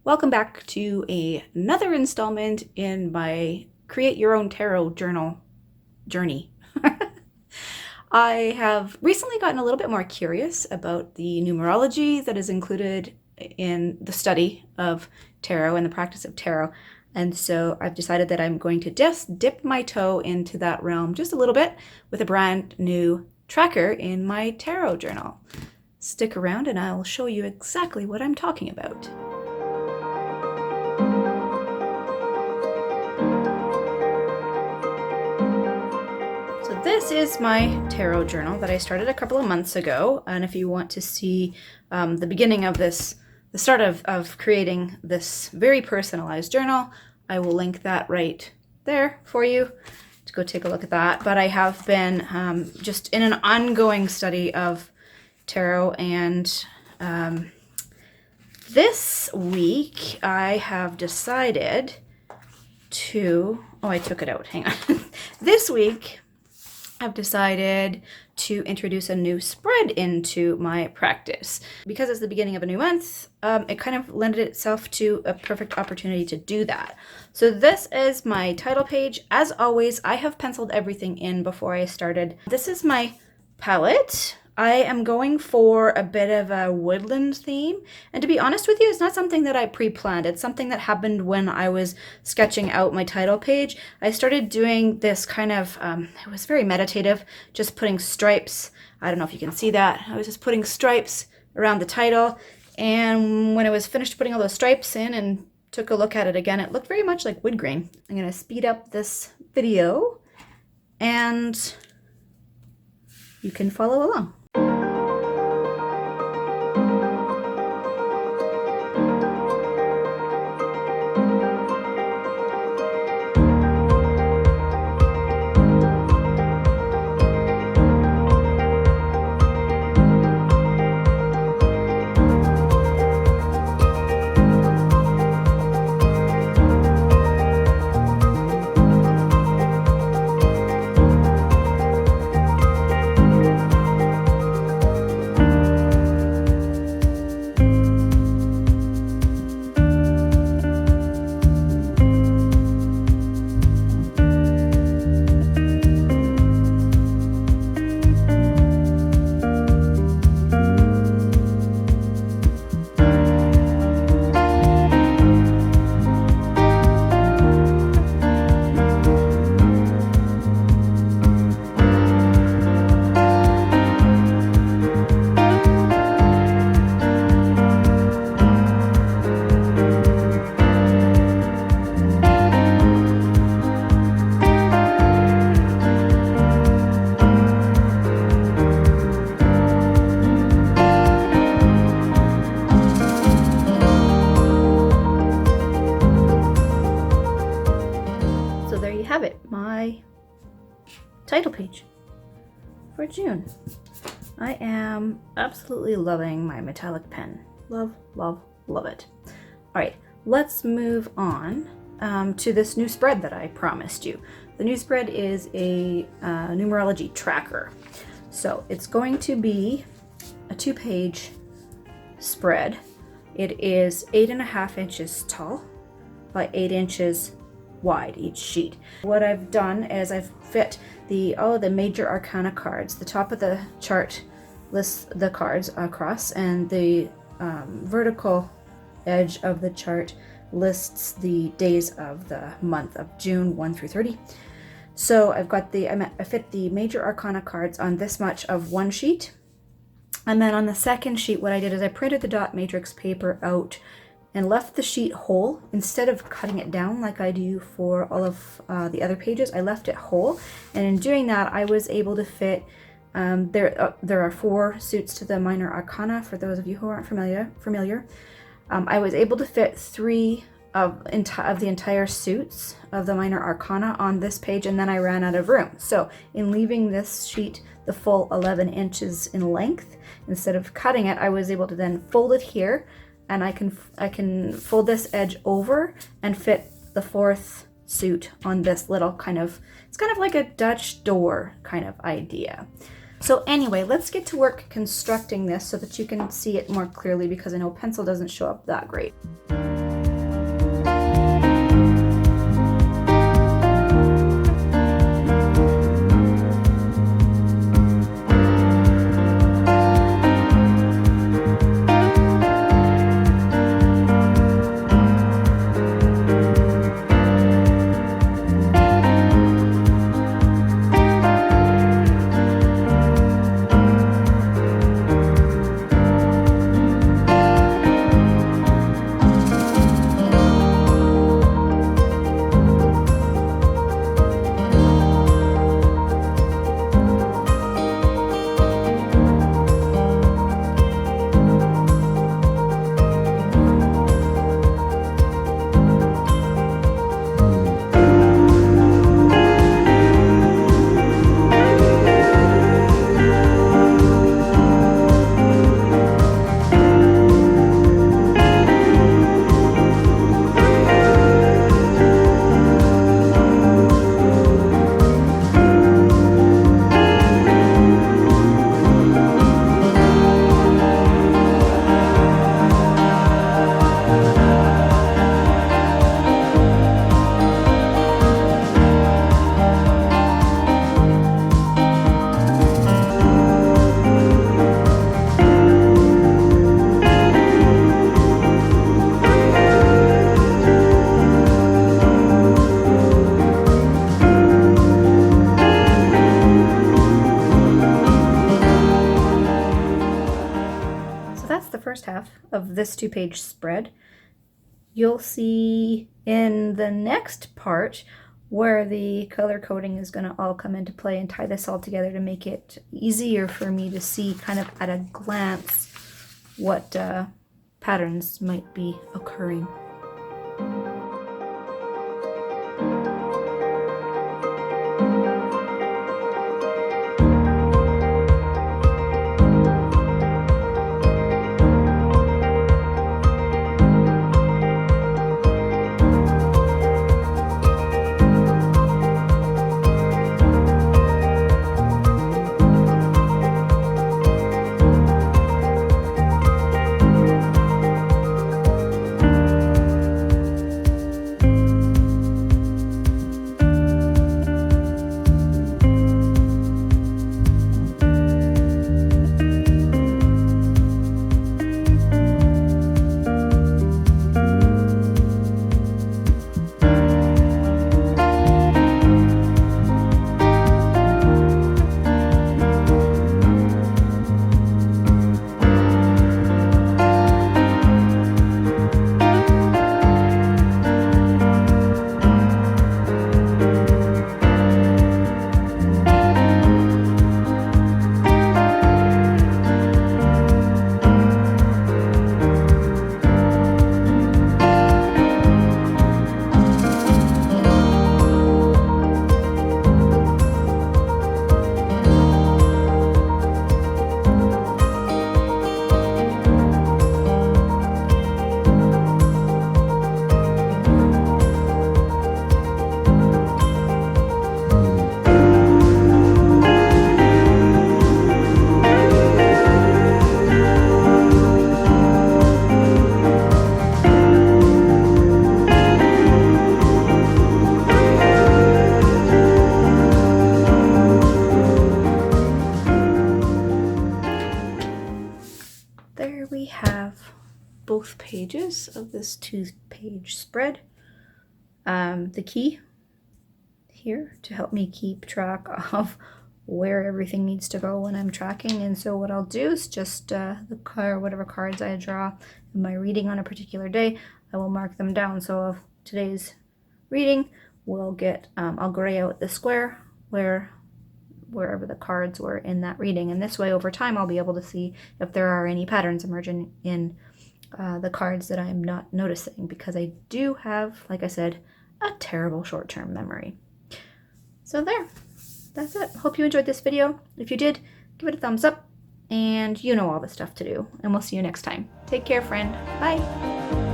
Welcome back to another installment in my Create Your Own Tarot Journal journey. I have recently gotten a little bit more curious about the numerology that is included in the study of tarot and the practice of tarot. And so I've decided that I'm going to just dip my toe into that realm just a little bit with a brand new tracker in my tarot journal. Stick around and I'll show you exactly what I'm talking about. So this is my tarot journal that I started a couple of months ago. And if you want to see the beginning of this, the start of creating this very personalized journal, I will link that right there for you to go take a look at that. But I have been just in an ongoing study of tarot, and this week I have decided to, oh, I took it out, hang on. This week I've decided to introduce a new spread into my practice. Because it's the beginning of a new month, it kind of lended itself to a perfect opportunity to do that. So this is my title page. As always, I have penciled everything in before I started. This is my palette. I am going for a bit of a woodland theme. And to be honest with you, it's not something that I pre-planned. It's something that happened when I was sketching out my title page. I started doing this kind of, it was very meditative, just putting stripes. I don't know if you can see that. I was just putting stripes around the title. And when I was finished putting all those stripes in and took a look at it again, it looked very much like wood grain. I'm gonna speed up this video and you can follow along. Have it, my title page for June. I am absolutely loving my metallic pen. Love, love, love it. All right, let's move on to this new spread that I promised you. The new spread is a numerology tracker. So it's going to be a 2-page spread. It is 8.5 inches tall by 8 inches wide each sheet. What I've done is I've fit the major arcana cards. The top of the chart lists the cards across, and the vertical edge of the chart lists the days of the month of June 1 through 30. So I've got I fit the major arcana cards on this much of one sheet, and then on the second sheet what I did is I printed the dot matrix paper out and left the sheet whole. Instead of cutting it down like I do for all of the other pages, I left it whole. And in doing that, I was able to fit, there are 4 suits to the minor arcana, for those of you who aren't familiar. I was able to fit 3 of the entire suits of the minor arcana on this page, and then I ran out of room. So in leaving this sheet the full 11 inches in length, instead of cutting it, I was able to then fold it here, and I can fold this edge over and fit the 4th suit on this little it's kind of like a Dutch door kind of idea. So anyway, let's get to work constructing this so that you can see it more clearly, because I know pencil doesn't show up that great. of this 2-page spread. You'll see in the next part where the color coding is going to all come into play and tie this all together to make it easier for me to see kind of at a glance what patterns might be occurring. Both pages of this 2-page spread. The key here to help me keep track of where everything needs to go when I'm tracking. And so what I'll do is just whatever cards I draw in my reading on a particular day, I will mark them down. So if today's reading will get, I'll gray out the square wherever the cards were in that reading. And this way over time I'll be able to see if there are any patterns emerging in the cards that I'm not noticing, because I do have, like I said, a terrible short-term memory. So there, that's it. Hope you enjoyed this video. If you did, give it a thumbs up, and you know all the stuff to do, and we'll see you next time. Take care, friend. Bye.